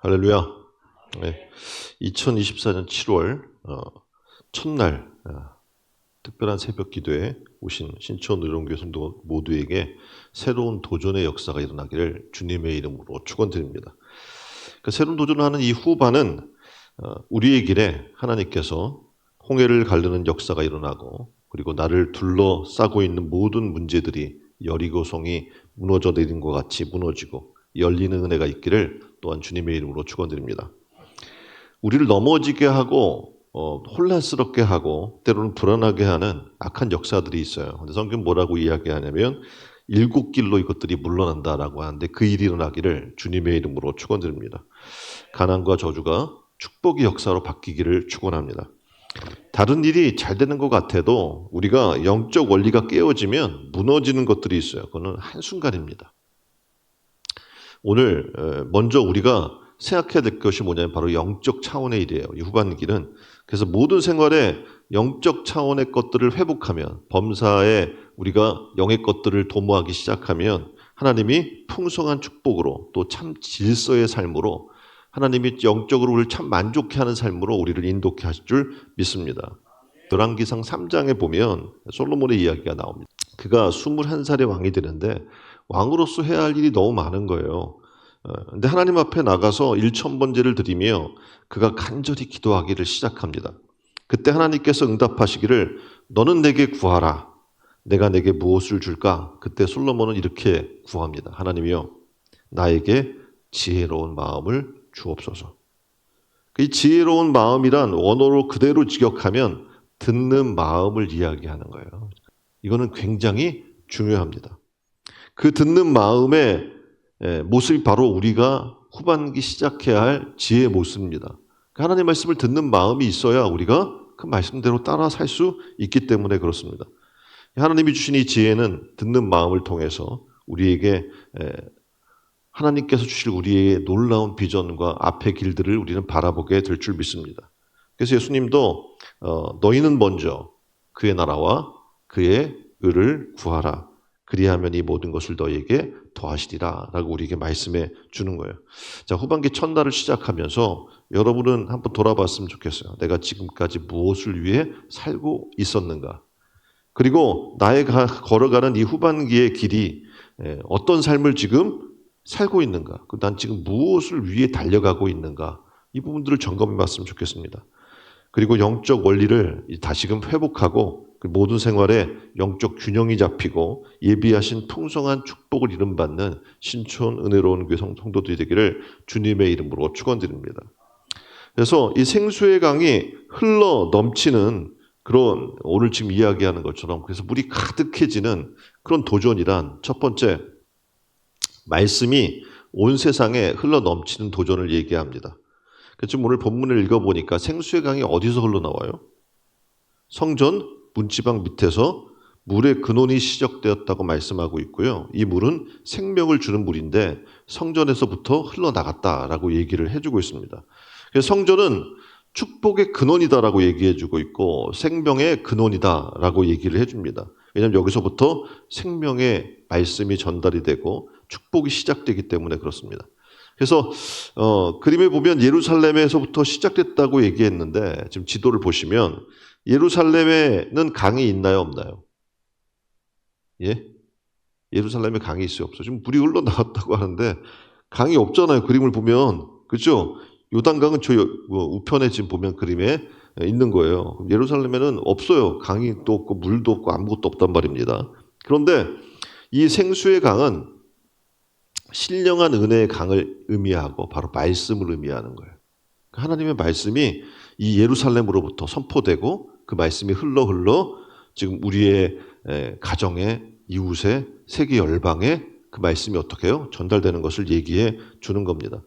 할렐루야. 네. 2024년 7월 첫날 특별한 새벽 기도에 오신 신촌 의료원교회 성도 모두에게 새로운 도전의 역사가 일어나기를 주님의 이름으로 축원드립니다. 그 새로운 도전을 하는 이 후반은 우리의 길에 하나님께서 홍해를 가르는 역사가 일어나고, 그리고 나를 둘러싸고 있는 모든 문제들이 여리고성이 무너져 내린 것 같이 무너지고 열리는 은혜가 있기를 또한 주님의 이름으로 축원드립니다. 우리를 넘어지게 하고 혼란스럽게 하고 때로는 불안하게 하는 악한 역사들이 있어요. 근데 성경 뭐라고 이야기하냐면 일곱 길로 이것들이 물러난다라고 하는데, 그 일이 일어나기를 주님의 이름으로 축원드립니다. 가난과 저주가 축복의 역사로 바뀌기를 축원합니다. 다른 일이 잘 되는 것 같아도 우리가 영적 원리가 깨어지면 무너지는 것들이 있어요. 그거는 한순간입니다. 오늘 먼저 우리가 생각해야 될 것이 뭐냐면 바로 영적 차원의 일이에요. 이 후반기는. 그래서 모든 생활에 영적 차원의 것들을 회복하면, 범사에 우리가 영의 것들을 도모하기 시작하면 하나님이 풍성한 축복으로, 또 참 질서의 삶으로, 하나님이 영적으로 우리를 참 만족해 하는 삶으로 우리를 인도케 하실 줄 믿습니다. 열왕기상 3장에 보면 솔로몬의 이야기가 나옵니다. 그가 21살의 왕이 되는데 왕으로서 해야 할 일이 너무 많은 거예요. 근데 하나님 앞에 나가서 1000번제를 드리며 그가 간절히 기도하기를 시작합니다. 그때 하나님께서 응답하시기를 너는 내게 구하라. 내가 내게 무엇을 줄까? 그때 솔로몬은 이렇게 구합니다. 하나님이여, 나에게 지혜로운 마음을 주옵소서. 이 지혜로운 마음이란 원어로 그대로 직역하면 듣는 마음을 이야기하는 거예요. 이거는 굉장히 중요합니다. 그 듣는 마음의 모습이 바로 우리가 후반기 시작해야 할 지혜의 모습입니다. 하나님의 말씀을 듣는 마음이 있어야 우리가 그 말씀대로 따라 살 수 있기 때문에 그렇습니다. 하나님이 주신 이 지혜는 듣는 마음을 통해서 우리에게 하나님께서 주실 우리의 놀라운 비전과 앞의 길들을 우리는 바라보게 될 줄 믿습니다. 그래서 예수님도 너희는 먼저 그의 나라와 그의 의를 구하라. 그리하면 이 모든 것을 너희에게 더하시리라 라고 우리에게 말씀해 주는 거예요. 자, 후반기 첫날을 시작하면서 여러분은 한번 돌아봤으면 좋겠어요. 내가 지금까지 무엇을 위해 살고 있었는가? 그리고 나의 걸어가는 이 후반기의 길이 어떤 삶을 지금 살고 있는가? 난 지금 무엇을 위해 달려가고 있는가? 이 부분들을 점검해 봤으면 좋겠습니다. 그리고 영적 원리를 다시금 회복하고 모든 생활에 영적 균형이 잡히고 예비하신 풍성한 축복을 이름받는 신촌 은혜로운 교회 성도들이 되기를 주님의 이름으로 축원드립니다. 그래서 이 생수의 강이 흘러 넘치는 그런, 오늘 지금 이야기하는 것처럼, 그래서 물이 가득해지는 그런 도전이란, 첫 번째, 말씀이 온 세상에 흘러 넘치는 도전을 얘기합니다. 지금 오늘 본문을 읽어보니까 생수의 강이 어디서 흘러나와요? 성전 문지방 밑에서 물의 근원이 시작되었다고 말씀하고 있고요. 이 물은 생명을 주는 물인데 성전에서부터 흘러나갔다라고 얘기를 해주고 있습니다. 그래서 성전은 축복의 근원이다라고 얘기해주고 있고 생명의 근원이다라고 얘기를 해줍니다. 왜냐하면 여기서부터 생명의 말씀이 전달이 되고 축복이 시작되기 때문에 그렇습니다. 그래서 그림에 보면 예루살렘에서부터 시작됐다고 얘기했는데, 지금 지도를 보시면 예루살렘에는 강이 있나요, 없나요? 예? 예루살렘에 강이 있어요, 없어요? 지금 물이 흘러나왔다고 하는데 강이 없잖아요. 그림을 보면. 그렇죠? 요단강은 저 우편에 지금 보면 그림에 있는 거예요. 예루살렘에는 없어요. 강이 또 없고 물도 없고 아무것도 없단 말입니다. 그런데 이 생수의 강은 신령한 은혜의 강을 의미하고 바로 말씀을 의미하는 거예요. 하나님의 말씀이 이 예루살렘으로부터 선포되고 그 말씀이 흘러 지금 우리의 가정에, 이웃에, 세계 열방에 그 말씀이 어떻게 해요? 전달되는 것을 얘기해 주는 겁니다.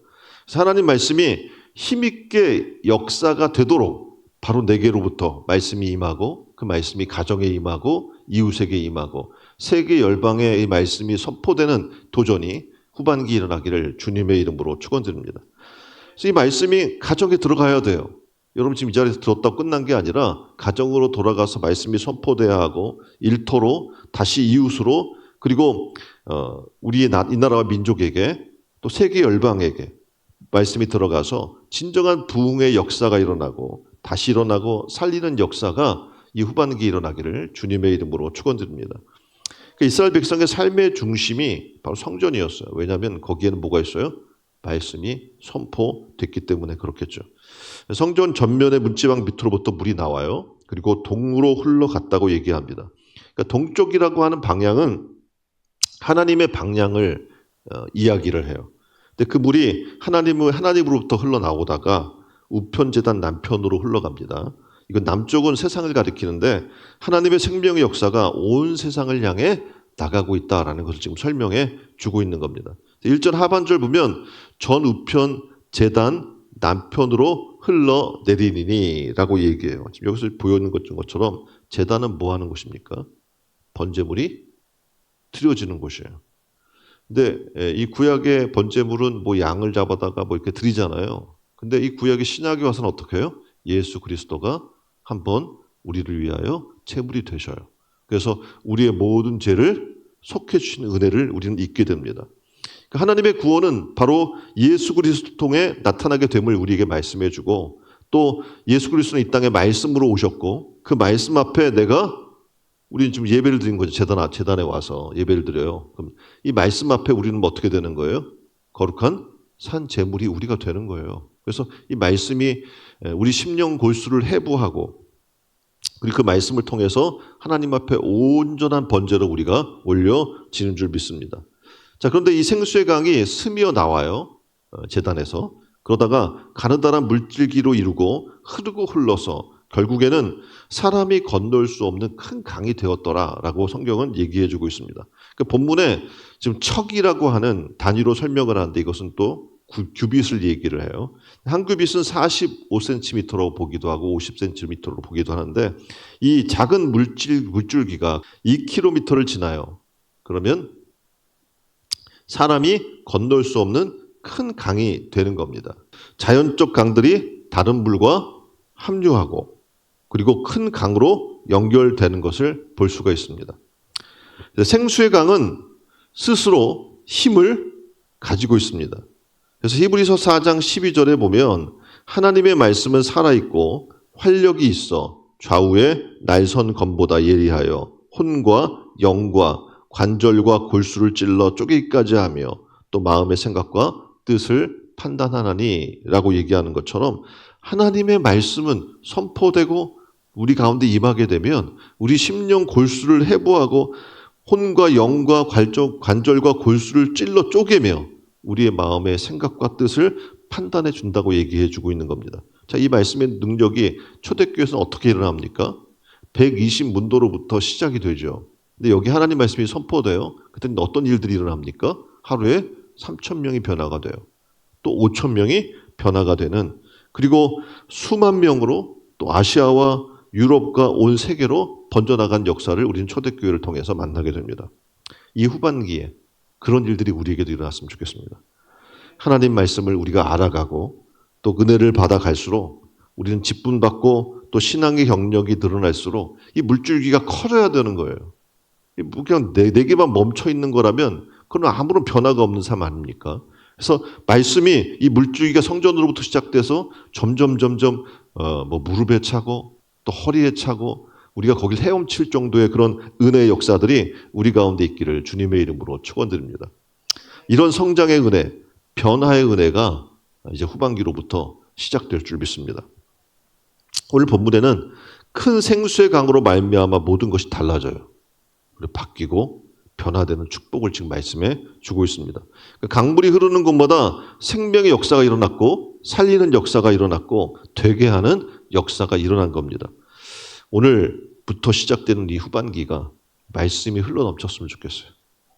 그래서 하나님 말씀이 힘있게 역사가 되도록 바로 내게로부터 말씀이 임하고, 그 말씀이 가정에 임하고 이웃에게 임하고 세계 열방에 이 말씀이 선포되는 도전이 후반기 일어나기를 주님의 이름으로 축원드립니다. 그래서 이 말씀이 가정에 들어가야 돼요. 여러분 지금 이 자리에서 들었다고 끝난 게 아니라 가정으로 돌아가서 말씀이 선포돼야 하고, 일터로, 다시 이웃으로, 그리고 우리의 이 나라와 민족에게, 또 세계 열방에게 말씀이 들어가서 진정한 부흥의 역사가 일어나고 다시 일어나고 살리는 역사가 이 후반기에 일어나기를 주님의 이름으로 축원드립니다. 이스라엘 백성의 삶의 중심이 바로 성전이었어요. 왜냐하면 거기에는 뭐가 있어요? 말씀이 선포됐기 때문에 그렇겠죠. 성전 전면의 문지방 밑으로부터 물이 나와요. 그리고 동으로 흘러갔다고 얘기합니다. 그러니까 동쪽이라고 하는 방향은 하나님의 방향을 이야기를 해요. 근데 그 물이 하나님으로부터 흘러나오다가 우편 제단 남편으로 흘러갑니다. 이건 남쪽은 세상을 가리키는데 하나님의 생명의 역사가 온 세상을 향해 나가고 있다라는 것을 지금 설명해 주고 있는 겁니다. 1절 하반절 보면 전 우편 제단 남편으로 흘러내리니 라고 얘기해요. 지금 여기서 보여있는 것처럼 제단은 뭐 하는 곳입니까? 번제물이 드려지는 곳이에요. 근데 이 구약의 번제물은 뭐 양을 잡아다가 뭐 이렇게 드리잖아요. 근데 이 구약의 신약에 와서는 어떻게 해요? 예수 그리스도가 한번 우리를 위하여 제물이 되셔요. 그래서 우리의 모든 죄를 속해 주시는 은혜를 우리는 잊게 됩니다. 하나님의 구원은 바로 예수 그리스도 통해 나타나게 됨을 우리에게 말씀해 주고 또 예수 그리스도는 이 땅에 말씀으로 오셨고 그 말씀 앞에 우리는 지금 예배를 드린 거죠. 재단에 와서 예배를 드려요. 그럼 이 말씀 앞에 우리는 어떻게 되는 거예요? 거룩한 산 제물이 우리가 되는 거예요. 그래서 이 말씀이 우리 심령 골수를 해부하고 그리고 그 말씀을 통해서 하나님 앞에 온전한 번제로 우리가 올려지는 줄 믿습니다. 자, 그런데 이 생수의 강이 스며 나와요. 제단에서. 그러다가 가느다란 물줄기로 이루고 흐르고 흘러서 결국에는 사람이 건널 수 없는 큰 강이 되었더라라고 성경은 얘기해 주고 있습니다. 그 본문에 지금 척이라고 하는 단위로 설명을 하는데 이것은 또 규빗을 얘기를 해요. 한 규빗은 45cm로 보기도 하고 50cm로 보기도 하는데 이 작은 물줄기가 2km를 지나요. 그러면 사람이 건널 수 없는 큰 강이 되는 겁니다. 자연적 강들이 다른 물과 합류하고 그리고 큰 강으로 연결되는 것을 볼 수가 있습니다. 생수의 강은 스스로 힘을 가지고 있습니다. 그래서 히브리서 4장 12절에 보면 하나님의 말씀은 살아있고 활력이 있어 좌우에 날선 검보다 예리하여 혼과 영과 관절과 골수를 찔러 쪼개기까지 하며 또 마음의 생각과 뜻을 판단하나니 라고 얘기하는 것처럼 하나님의 말씀은 선포되고 우리 가운데 임하게 되면 우리 심령 골수를 해부하고 혼과 영과 관절과 골수를 찔러 쪼개며 우리의 마음의 생각과 뜻을 판단해 준다고 얘기해 주고 있는 겁니다. 자, 이 말씀의 능력이 초대교회에서는 어떻게 일어납니까? 120문도로부터 시작이 되죠. 근데 여기 하나님 말씀이 선포돼요. 그때는 어떤 일들이 일어납니까? 하루에 3,000명이 변화가 돼요. 또 5,000명이 변화가 되는 그리고 수만 명으로 또 아시아와 유럽과 온 세계로 번져나간 역사를 우리는 초대교회를 통해서 만나게 됩니다. 이 후반기에 그런 일들이 우리에게도 일어났으면 좋겠습니다. 하나님 말씀을 우리가 알아가고 또 은혜를 받아갈수록 우리는 직분받고 또 신앙의 경력이 늘어날수록 이 물줄기가 커져야 되는 거예요. 그냥 내게만 멈춰 있는 거라면 그건 아무런 변화가 없는 삶 아닙니까? 그래서 말씀이 이 물줄기가 성전으로부터 시작돼서 점점 무릎에 차고 또 허리에 차고 우리가 거길 헤엄칠 정도의 그런 은혜의 역사들이 우리 가운데 있기를 주님의 이름으로 축원드립니다. 이런 성장의 은혜, 변화의 은혜가 이제 후반기로부터 시작될 줄 믿습니다. 오늘 본문에는 큰 생수의 강으로 말미암아 모든 것이 달라져요. 그리고 바뀌고 변화되는 축복을 지금 말씀해 주고 있습니다. 강물이 흐르는 곳마다 생명의 역사가 일어났고 살리는 역사가 일어났고 되게 하는 역사가 일어난 겁니다. 오늘부터 시작되는 이 후반기가 말씀이 흘러넘쳤으면 좋겠어요.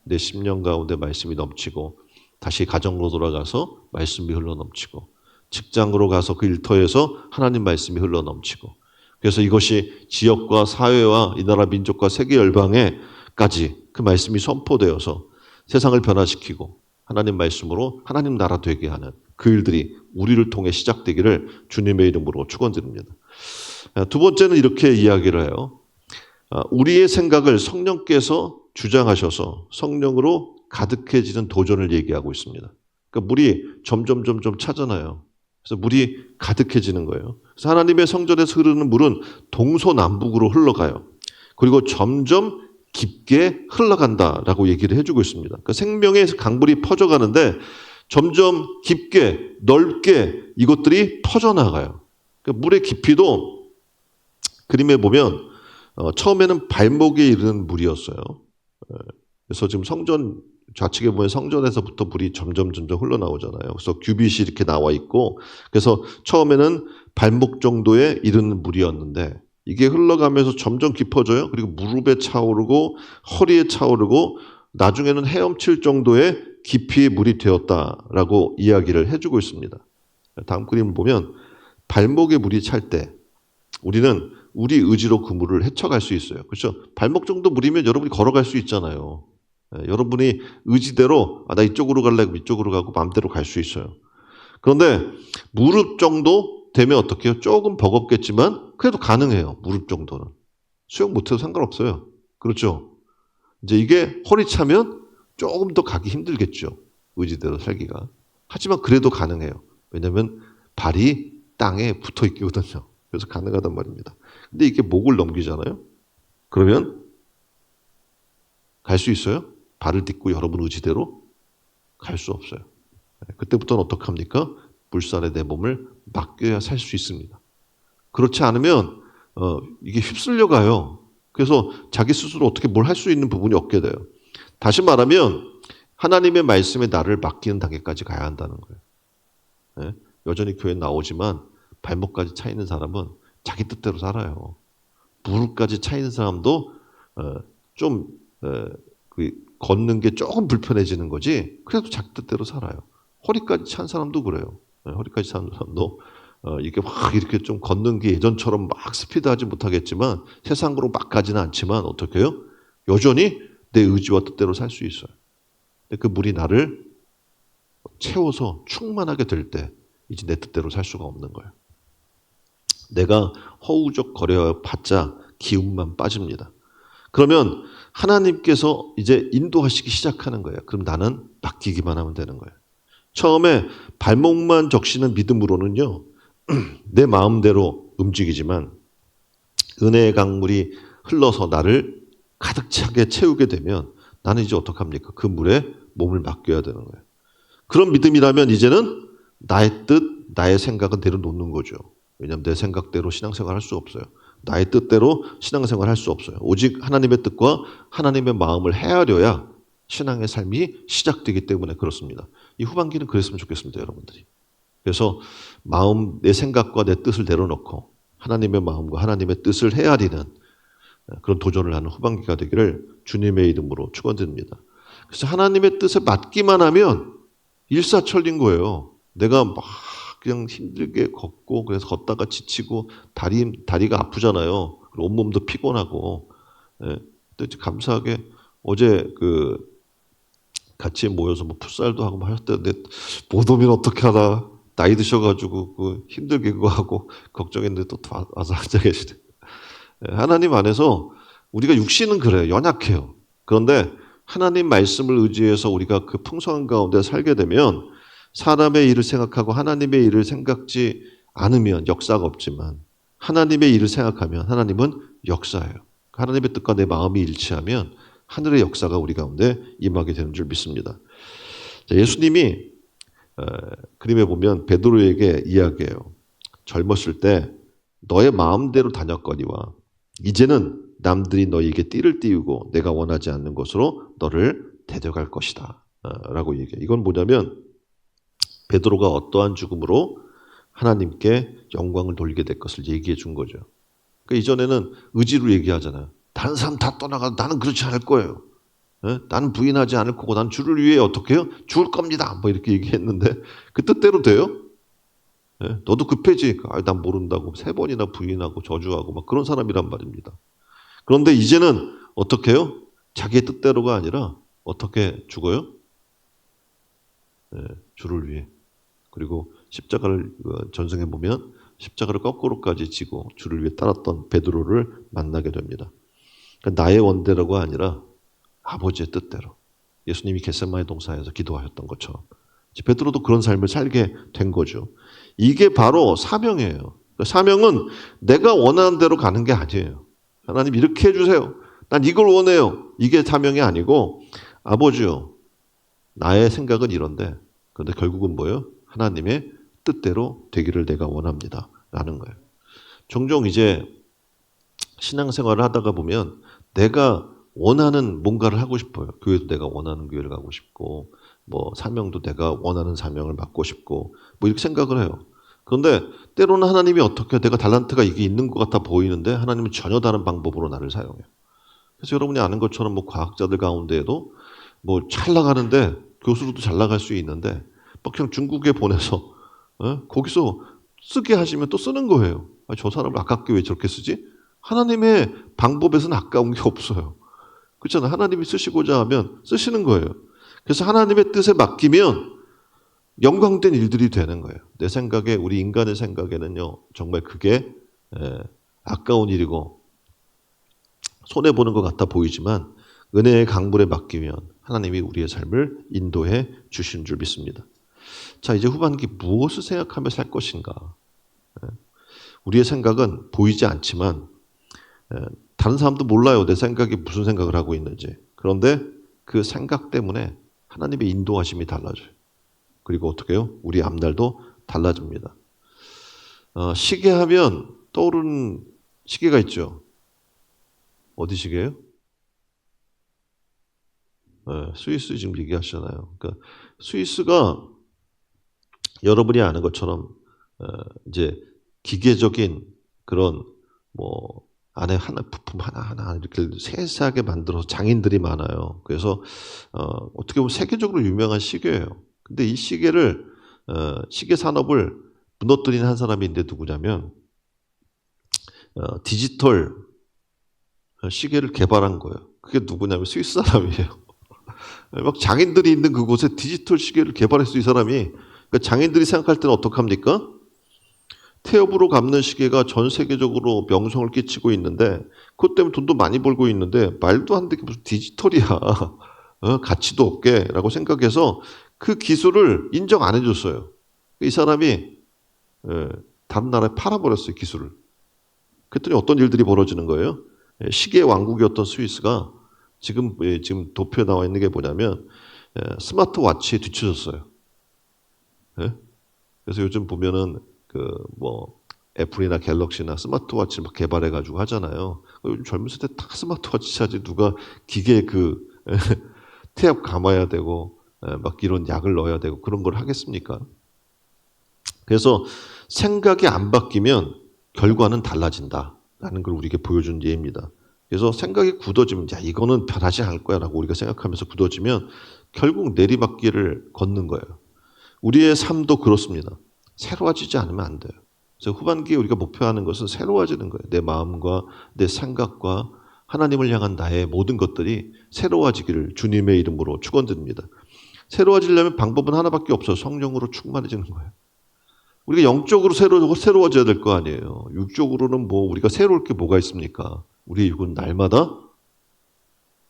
내 심령 가운데 말씀이 넘치고 다시 가정으로 돌아가서 말씀이 흘러넘치고 직장으로 가서 그 일터에서 하나님 말씀이 흘러넘치고 그래서 이것이 지역과 사회와 이 나라 민족과 세계 열방에까지 그 말씀이 선포되어서 세상을 변화시키고 하나님 말씀으로 하나님 나라 되게 하는 그 일들이 우리를 통해 시작되기를 주님의 이름으로 축원드립니다. 두 번째는 이렇게 이야기를 해요. 우리의 생각을 성령께서 주장하셔서 성령으로 가득해지는 도전을 얘기하고 있습니다. 그러니까 그러니까 물이 점점 차잖아요. 그래서 물이 가득해지는 거예요. 그래서 하나님의 성전에서 흐르는 물은 동서남북으로 흘러가요. 그리고 점점 깊게 흘러간다라고 얘기를 해주고 있습니다. 그러니까 생명의 강물이 퍼져가는데 점점 깊게 넓게 이것들이 퍼져나가요. 그러니까 물의 깊이도 그림에 보면 처음에는 발목에 이르는 물이었어요. 그래서 지금 성전 좌측에 보면 성전에서부터 물이 점점 흘러나오잖아요. 그래서 규빗이 이렇게 나와 있고, 그래서 처음에는 발목 정도에 이르는 물이었는데 이게 흘러가면서 점점 깊어져요. 그리고 무릎에 차오르고 허리에 차오르고 나중에는 헤엄칠 정도의 깊이의 물이 되었다라고 이야기를 해주고 있습니다. 다음 그림을 보면 발목에 물이 찰 때 우리는 우리 의지로 그 물을 헤쳐갈 수 있어요. 그렇죠? 발목 정도 물이면 여러분이 걸어갈 수 있잖아요. 여러분이 의지대로 나 이쪽으로 갈래 이쪽으로 가고 마음대로 갈 수 있어요. 그런데 무릎 정도 되면 어떻게 해요? 조금 버겁겠지만 그래도 가능해요. 무릎 정도는. 수영 못해도 상관없어요. 그렇죠? 이제 이게 허리 차면 조금 더 가기 힘들겠죠. 의지대로 살기가. 하지만 그래도 가능해요. 왜냐하면 발이 땅에 붙어 있거든요. 그래서 가능하단 말입니다. 근데 이게 목을 넘기잖아요. 그러면 갈 수 있어요? 발을 딛고 여러분 의지대로 갈 수 없어요. 그때부터는 어떻게 합니까? 물살에 내 몸을 맡겨야 살 수 있습니다. 그렇지 않으면 이게 휩쓸려 가요. 그래서 자기 스스로 어떻게 뭘 할 수 있는 부분이 없게 돼요. 다시 말하면 하나님의 말씀에 나를 맡기는 단계까지 가야 한다는 거예요. 여전히 교회 나오지만 발목까지 차 있는 사람은 자기 뜻대로 살아요. 무릎까지 차 있는 사람도 좀 걷는 게 조금 불편해지는 거지 그래도 자기 뜻대로 살아요. 허리까지 찬 사람도 그래요. 허리까지 찬 사람도 이게 막 이렇게 좀 걷는 게 예전처럼 막 스피드하지 못하겠지만 세상으로 막 가지는 않지만 어떻게 해요? 여전히 내 의지와 뜻대로 살 수 있어요. 근데 그 물이 나를 채워서 충만하게 될 때 이제 내 뜻대로 살 수가 없는 거예요. 내가 허우적거려 봤자 기운만 빠집니다. 그러면 하나님께서 이제 인도하시기 시작하는 거예요. 그럼 나는 맡기기만 하면 되는 거예요. 처음에 발목만 적시는 믿음으로는요. 내 마음대로 움직이지만 은혜의 강물이 흘러서 나를 가득 차게 채우게 되면 나는 이제 어떡합니까? 그 물에 몸을 맡겨야 되는 거예요. 그런 믿음이라면 이제는 나의 뜻, 나의 생각은 내려놓는 거죠. 왜냐하면 내 생각대로 신앙생활 할 수 없어요. 나의 뜻대로 신앙생활 할 수 없어요. 오직 하나님의 뜻과 하나님의 마음을 헤아려야 신앙의 삶이 시작되기 때문에 그렇습니다. 이 후반기는 그랬으면 좋겠습니다, 여러분들이. 그래서 내 생각과 내 뜻을 내려놓고 하나님의 마음과 하나님의 뜻을 헤아리는 그런 도전을 하는 후반기가 되기를 주님의 이름으로 축원드립니다. 그래서 하나님의 뜻에 맞기만 하면 일사천리인 거예요. 내가 막 그냥 힘들게 걷고 그래서 걷다가 지치고 다리가 아프잖아요. 온몸도 피곤하고. 근데 감사하게 어제 같이 모여서 뭐 풋살도 하고 막 하셨는데 못 오면 어떻게 하나 나이 드셔가지고 힘들게 그거 하고 걱정했는데 또 와서 앉아 계시네. 하나님 안에서 우리가 육신은 그래요. 연약해요. 그런데 하나님 말씀을 의지해서 우리가 그 풍성한 가운데 살게 되면 사람의 일을 생각하고 하나님의 일을 생각지 않으면 역사가 없지만 하나님의 일을 생각하면 하나님은 역사예요. 하나님의 뜻과 내 마음이 일치하면 하늘의 역사가 우리 가운데 임하게 되는 줄 믿습니다. 예수님이 그림에 보면 베드로에게 이야기해요. 젊었을 때 너의 마음대로 다녔거니와 이제는 남들이 너에게 띠를 띄우고 내가 원하지 않는 것으로 너를 데려갈 것이다 라고 얘기해요. 이건 뭐냐면 베드로가 어떠한 죽음으로 하나님께 영광을 돌리게 될 것을 얘기해 준 거죠. 그러니까 이전에는 의지로 얘기하잖아요. 다른 사람 다 떠나가도 나는 그렇지 않을 거예요. 나는 부인하지 않을 거고 나는 주를 위해 어떻게 해요? 죽을 겁니다. 뭐 이렇게 얘기했는데 그 뜻대로 돼요? 너도 급해지. 난 모른다고 3번이나 부인하고 저주하고 막 그런 사람이란 말입니다. 그런데 이제는 어떻게 해요? 자기의 뜻대로가 아니라 어떻게 죽어요? 주를 위해. 그리고 십자가를 전승해 보면 십자가를 거꾸로까지 지고 주를 위해 따랐던 베드로를 만나게 됩니다. 그러니까 나의 원대로가 아니라 아버지의 뜻대로 예수님이 겟세마네 동산에서 기도하셨던 것처럼 베드로도 그런 삶을 살게 된 거죠. 이게 바로 사명이에요. 사명은 내가 원하는 대로 가는 게 아니에요. 하나님 이렇게 해주세요. 난 이걸 원해요. 이게 사명이 아니고 아버지요. 나의 생각은 이런데 그런데 결국은 뭐예요? 하나님의 뜻대로 되기를 내가 원합니다. 라는 거예요. 종종 이제 신앙생활을 하다가 보면 내가 원하는 뭔가를 하고 싶어요. 교회도 내가 원하는 교회를 가고 싶고 뭐 사명도 내가 원하는 사명을 맡고 싶고 뭐 이렇게 생각을 해요. 그런데 때로는 하나님이 어떻게 내가 달란트가 이게 있는 것 같아 보이는데 하나님은 전혀 다른 방법으로 나를 사용해요. 그래서 여러분이 아는 것처럼 뭐 과학자들 가운데에도 뭐 잘 나가는데 교수로도 잘 나갈 수 있는데 뭐 그냥 중국에 보내서 거기서 쓰게 하시면 또 쓰는 거예요. 저 사람을 아깝게 왜 저렇게 쓰지? 하나님의 방법에서는 아까운 게 없어요. 그렇잖아요. 하나님이 쓰시고자 하면 쓰시는 거예요. 그래서 하나님의 뜻에 맡기면 영광된 일들이 되는 거예요. 내 생각에 우리 인간의 생각에는요. 정말 그게 아까운 일이고 손해보는 것 같아 보이지만 은혜의 강물에 맡기면 하나님이 우리의 삶을 인도해 주신 줄 믿습니다. 자, 이제 후반기 무엇을 생각하며 살 것인가? 우리의 생각은 보이지 않지만 다른 사람도 몰라요. 내 생각이 무슨 생각을 하고 있는지. 그런데 그 생각 때문에 하나님의 인도하심이 달라져요. 그리고 어떻게 해요? 우리 앞날도 달라집니다. 시계 하면 떠오르는 시계가 있죠. 어디 시계예요? 스위스 지금 얘기하시잖아요. 그러니까 스위스가 여러분이 아는 것처럼 이제 기계적인 그런 뭐 안에 하나 부품 하나 이렇게 세세하게 만들어서 장인들이 많아요. 그래서 어떻게 보면 세계적으로 유명한 시계예요. 근데 이 시계를 시계 산업을 무너뜨린 한 사람이 있는데 누구냐면 디지털 시계를 개발한 거예요. 그게 누구냐면 스위스 사람이에요. 막 장인들이 있는 그곳에 디지털 시계를 개발했어 이 사람이. 그러니까 장인들이 생각할 때는 어떡합니까? 태엽으로 감는 시계가 전 세계적으로 명성을 끼치고 있는데 그것 때문에 돈도 많이 벌고 있는데 말도 안 되게 무슨 디지털이야. 가치도 없게 라고 생각해서 그 기술을 인정 안 해줬어요. 이 사람이 다른 나라에 팔아버렸어요. 기술을. 그랬더니 어떤 일들이 벌어지는 거예요. 시계 왕국이었던 스위스가 지금 도표에 나와 있는 게 뭐냐면 스마트워치에 뒤처졌어요. 그래서 요즘 보면은 뭐 애플이나 갤럭시나 스마트워치 막 개발해가지고 하잖아요. 요즘 젊은 세대 다 스마트워치 차지 누가 기계에 태엽 감아야 되고 막 이런 약을 넣어야 되고 그런 걸 하겠습니까? 그래서 생각이 안 바뀌면 결과는 달라진다라는 걸 우리에게 보여준 예입니다. 그래서 생각이 굳어지면 야 이거는 변하지 않을 거야라고 우리가 생각하면서 굳어지면 결국 내리막길을 걷는 거예요. 우리의 삶도 그렇습니다. 새로워지지 않으면 안 돼요. 그래서 후반기에 우리가 목표하는 것은 새로워지는 거예요. 내 마음과 내 생각과 하나님을 향한 나의 모든 것들이 새로워지기를 주님의 이름으로 축원드립니다. 새로워지려면 방법은 하나밖에 없어요. 성령으로 충만해지는 거예요. 우리가 영적으로 새로워져야 될 거 아니에요. 육적으로는 뭐 우리가 새로울 게 뭐가 있습니까? 우리의 육은 날마다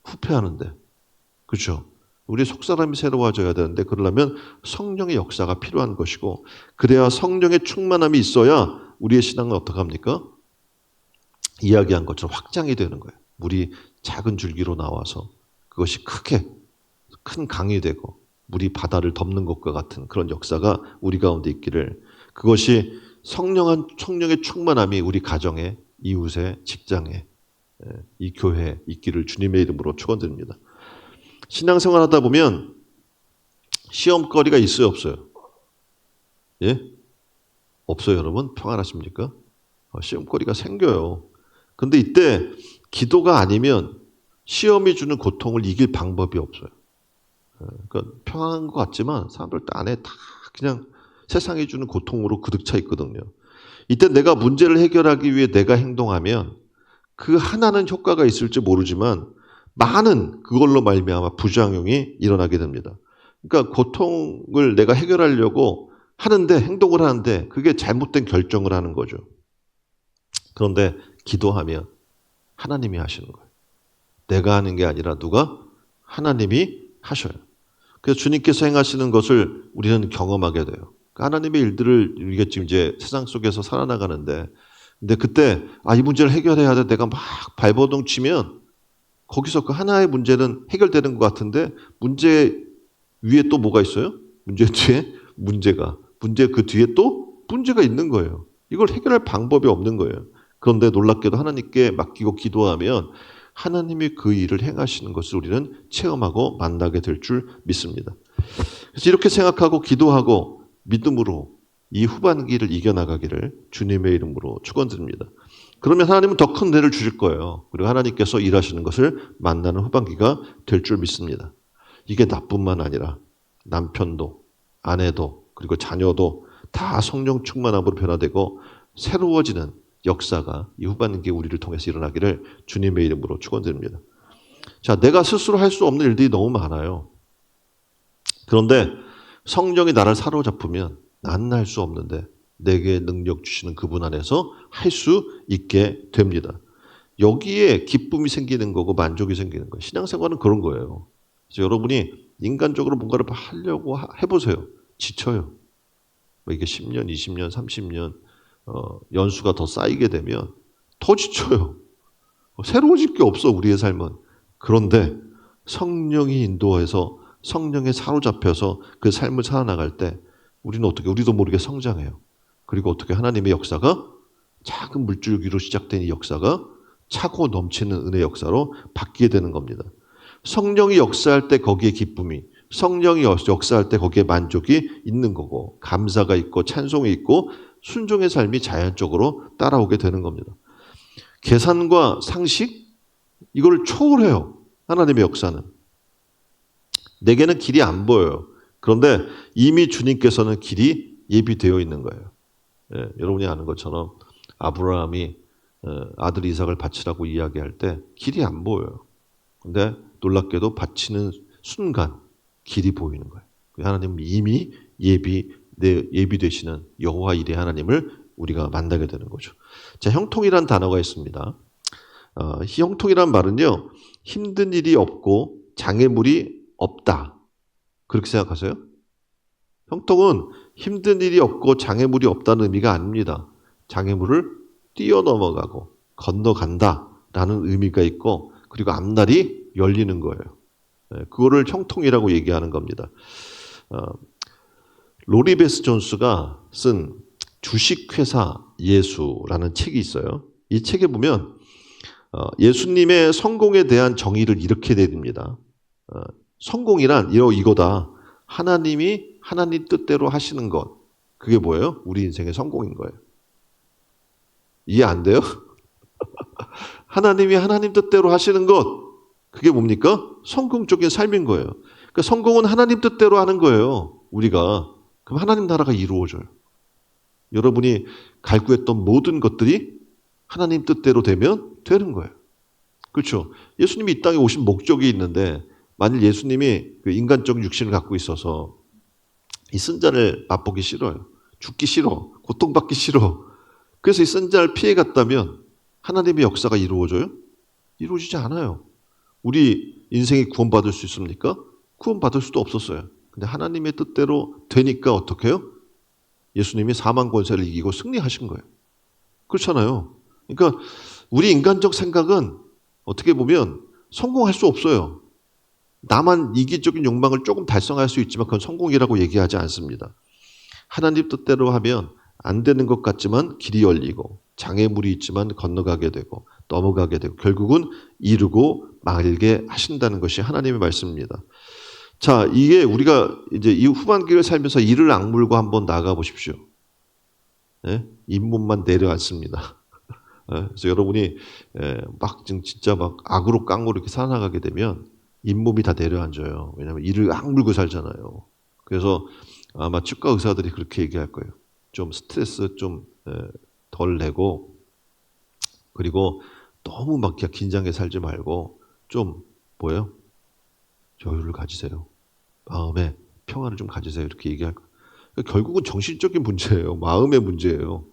후퇴하는데. 그렇죠? 우리 속사람이 새로워져야 되는데 그러려면 성령의 역사가 필요한 것이고 그래야 성령의 충만함이 있어야 우리의 신앙은 어떻게 합니까? 이야기한 것처럼 확장이 되는 거예요. 물이 작은 줄기로 나와서 그것이 큰 강이 되고 물이 바다를 덮는 것과 같은 그런 역사가 우리 가운데 있기를 그것이 성령의 충만함이 우리 가정에 이웃에 직장에 이 교회에 있기를 주님의 이름으로 축원드립니다. 신앙생활 하다 보면 시험거리가 있어요, 없어요? 예? 없어요, 여러분? 평안하십니까? 시험거리가 생겨요. 근데 이때 기도가 아니면 시험이 주는 고통을 이길 방법이 없어요. 그러니까 평안한 것 같지만 사람들 안에 다 그냥 세상이 주는 고통으로 그득 차 있거든요. 이때 내가 문제를 해결하기 위해 내가 행동하면 그 하나는 효과가 있을지 모르지만 많은 그걸로 말미암아 부작용이 일어나게 됩니다. 그러니까 고통을 내가 해결하려고 하는데 행동을 하는데 그게 잘못된 결정을 하는 거죠. 그런데 기도하면 하나님이 하시는 거예요. 내가 하는 게 아니라 누가? 하나님이 하셔요. 그래서 주님께서 행하시는 것을 우리는 경험하게 돼요. 하나님의 일들을 우리가 지금 이제 세상 속에서 살아나가는데, 근데 그때 이 문제를 해결해야 돼. 내가 막 발버둥 치면 거기서 그 하나의 문제는 해결되는 것 같은데 문제 위에 또 뭐가 있어요? 문제 뒤에 문제 그 뒤에 또 문제가 있는 거예요. 이걸 해결할 방법이 없는 거예요. 그런데 놀랍게도 하나님께 맡기고 기도하면 하나님이 그 일을 행하시는 것을 우리는 체험하고 만나게 될 줄 믿습니다. 그래서 이렇게 생각하고 기도하고 믿음으로 이 후반기를 이겨나가기를 주님의 이름으로 축원드립니다. 그러면 하나님은 더 큰 은혜를 주실 거예요. 그리고 하나님께서 일하시는 것을 만나는 후반기가 될 줄 믿습니다. 이게 나뿐만 아니라 남편도 아내도 그리고 자녀도 다 성령 충만함으로 변화되고 새로워지는 역사가 이 후반기에 우리를 통해서 일어나기를 주님의 이름으로 축원드립니다. 자, 내가 스스로 할 수 없는 일들이 너무 많아요. 그런데 성령이 나를 사로잡으면 나는 할 수 없는데 내게 능력 주시는 그분 안에서 할 수 있게 됩니다. 여기에 기쁨이 생기는 거고 만족이 생기는 거예요. 신앙생활은 그런 거예요. 그래서 여러분이 인간적으로 뭔가를 하려고 해보세요. 지쳐요. 이게 10년, 20년, 30년 연수가 더 쌓이게 되면 더 지쳐요. 새로워질 게 없어, 우리의 삶은. 그런데 성령이 인도해서 성령에 사로잡혀서 그 삶을 살아나갈 때 우리는 어떻게, 우리도 모르게 성장해요. 그리고 어떻게 하나님의 역사가 작은 물줄기로 시작된 이 역사가 차고 넘치는 은혜 역사로 바뀌게 되는 겁니다. 성령이 역사할 때 거기에 기쁨이, 성령이 역사할 때 거기에 만족이 있는 거고 감사가 있고 찬송이 있고 순종의 삶이 자연적으로 따라오게 되는 겁니다. 계산과 상식, 이걸 초월해요. 하나님의 역사는. 내게는 길이 안 보여요. 그런데 이미 주님께서는 길이 예비되어 있는 거예요. 예, 여러분이 아는 것처럼 아브라함이 아들 이삭을 바치라고 이야기할 때 길이 안 보여요. 근데 놀랍게도 바치는 순간 길이 보이는 거예요. 하나님은 이미 예비되시는 여호와 이레 하나님을 우리가 만나게 되는 거죠. 자, 형통이란 단어가 있습니다. 형통이란 말은요, 힘든 일이 없고 장애물이 없다. 그렇게 생각하세요? 형통은 힘든 일이 없고 장애물이 없다는 의미가 아닙니다. 장애물을 뛰어넘어가고 건너간다라는 의미가 있고 그리고 앞날이 열리는 거예요. 그거를 형통이라고 얘기하는 겁니다. 로리 베스 존스가 쓴 주식회사 예수라는 책이 있어요. 이 책에 보면 예수님의 성공에 대한 정의를 이렇게 내립니다. 성공이란 이거다. 하나님이 하나님 뜻대로 하시는 것. 그게 뭐예요? 우리 인생의 성공인 거예요. 이해 안 돼요? 하나님이 하나님 뜻대로 하시는 것. 그게 뭡니까? 성공적인 삶인 거예요. 그러니까 성공은 하나님 뜻대로 하는 거예요. 우리가. 그럼 하나님 나라가 이루어져요. 여러분이 갈구했던 모든 것들이 하나님 뜻대로 되면 되는 거예요. 그렇죠? 예수님이 이 땅에 오신 목적이 있는데 만일 예수님이 그 인간적 육신을 갖고 있어서 이 쓴자를 맛보기 싫어요. 죽기 싫어. 고통받기 싫어. 그래서 이 쓴자를 피해갔다면 하나님의 역사가 이루어져요? 이루어지지 않아요. 우리 인생이 구원받을 수 있습니까? 구원받을 수도 없었어요. 근데 하나님의 뜻대로 되니까 어떻게 해요? 예수님이 사망 권세를 이기고 승리하신 거예요. 그렇잖아요. 그러니까 우리 인간적 생각은 어떻게 보면 성공할 수 없어요. 나만 이기적인 욕망을 조금 달성할 수 있지만 그건 성공이라고 얘기하지 않습니다. 하나님 뜻대로 하면 안 되는 것 같지만 길이 열리고 장애물이 있지만 건너가게 되고 넘어가게 되고 결국은 이루고 말게 하신다는 것이 하나님의 말씀입니다. 자, 이게 우리가 이제 이 후반기를 살면서 이를 악물고 한번 나가 보십시오. 네? 잇몸만 내려앉습니다. 그래서 여러분이 막 진짜 막 악으로 깡으로 이렇게 살아나가게 되면 잇몸이 다 내려앉아요. 왜냐하면 이를 악물고 살잖아요. 그래서 아마 치과 의사들이 그렇게 얘기할 거예요. 좀 스트레스 좀 덜 내고 그리고 너무 막 긴장해 살지 말고 좀 뭐예요? 여유를 가지세요. 마음에 평안을 좀 가지세요. 이렇게 얘기할 거예요. 그러니까 결국은 정신적인 문제예요. 마음의 문제예요.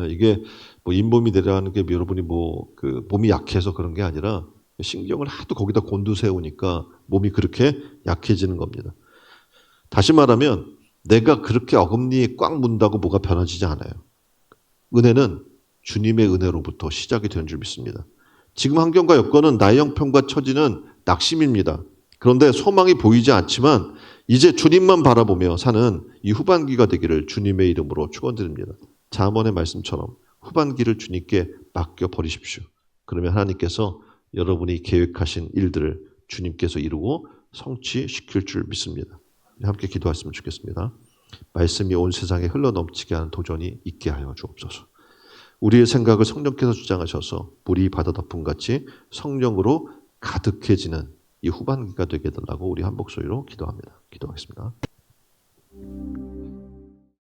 이게 뭐 잇몸이 내려가는 게 여러분이 뭐 그 몸이 약해서 그런 게 아니라 신경을 하도 거기다 곤두세우니까 몸이 그렇게 약해지는 겁니다. 다시 말하면 내가 그렇게 어금니에 꽉 문다고 뭐가 변화지지 않아요. 은혜는 주님의 은혜로부터 시작이 되는 줄 믿습니다. 지금 환경과 여건은 나의 형편과 처지는 낙심입니다. 그런데 소망이 보이지 않지만 이제 주님만 바라보며 사는 이 후반기가 되기를 주님의 이름으로 축원드립니다. 잠언의 말씀처럼 후반기를 주님께 맡겨 버리십시오. 그러면 하나님께서 여러분이 계획하신 일들을 주님께서 이루고 성취시킬 줄 믿습니다. 함께 기도했으면 좋겠습니다. 말씀이 온 세상에 흘러넘치게 하는 도전이 있게 하여 주옵소서. 우리의 생각을 성령께서 주장하셔서 물이 바다 덮음같이 성령으로 가득해지는 이 후반기가 되게 해달라고 우리 한 목소리로 기도합니다. 기도하겠습니다.